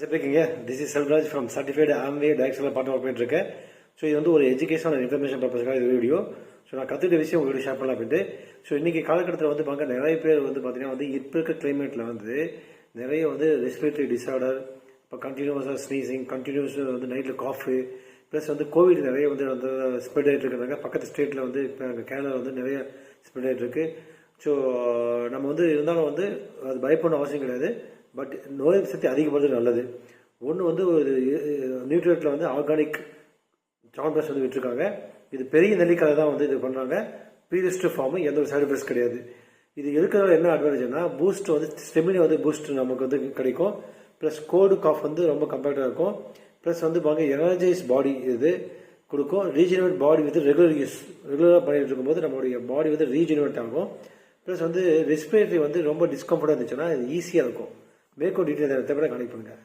இருக்கீங்க. This is Selvaraj from certified Amway டைரக்ஷனில் part work பண்ணிட்டு இருக்கேன். ஸோ இது வந்து ஒரு எஜுகேஷனல் இன்ஃபர்மேஷன் பர்பஸ்க்காக இது வீடியோ. ஸோ நான் கற்றுக்கிட்ட விஷயம் உங்களுக்கு ஷேர் பண்ணலாம் அப்படின்ட்டு. ஸோ இன்றைக்கி காலகட்டத்தில் வந்து பார்க்க நிறைய பேர் வந்து பார்த்தீங்கன்னா வந்து இப்போ இருக்க கிளைமேட்டில் வந்து நிறைய வந்து ரெஸ்பிரேட்டரி டிஸார்டர், இப்போ கண்டினியூஸாக ஸ்னீசிங், கண்டினியூஸ் வந்து நைட்டில் காஃபு, ப்ளஸ் வந்து கோவிட் நிறைய வந்து வந்து ஸ்ப்ரெட் ஆகிட்டு இருக்கிறாங்க. பக்கத்து ஸ்டேட்டில் வந்து இப்போ அங்கே கேரளாவில் வந்து நிறைய ஸ்ப்ரெட் ஆகிட்டு இருக்கு. ஸோ நம்ம வந்து இருந்தாலும் வந்து அது பயப்படணும் அவசியம் கிடையாது. பட் நோய் சக்தி அதிகப்படுறது நல்லது. ஒன்று வந்து ஒரு நியூட்ரியேட்டில் வந்து ஆர்கானிக் சாம்பஸ் வந்து விட்டுருக்காங்க. இது பெரிய நெல்லிக்காய் தான் வந்து இது பண்ணுறாங்க. ப்ரீரிஸ்ட் ஃபார்மு, எந்த ஒரு சைடு எஃபெக்ட்ஸ் கிடையாது. இது இருக்கிற என்ன அட்வான்டேஜ்னா பூஸ்ட் வந்து ஸ்டெமினி வந்து பூஸ்ட் நமக்கு வந்து கிடைக்கும். ப்ளஸ் கோல்டு காஃப் வந்து ரொம்ப கம்பேக்டாக இருக்கும். ப்ளஸ் வந்து பாருங்க எனர்ஜைஸ் பாடி இது கொடுக்கும். ரீஜெனரேட் பாடி வந்து ரெகுலராக பண்ணிட்டு இருக்கும்போது நம்மளுடைய பாடி வந்து ரீஜெனரேட் ஆகும். ப்ளஸ் வந்து ரெஸ்பிரேட்டரி வந்து ரொம்ப டிஸ்கம்ஃபர்டாக இருந்துச்சுன்னா இது ஈஸியாக இருக்கும். மேற்கொண்டு டீட்டெயில் தேவைப்பட கனெக்ட் பண்ணுங்கள்.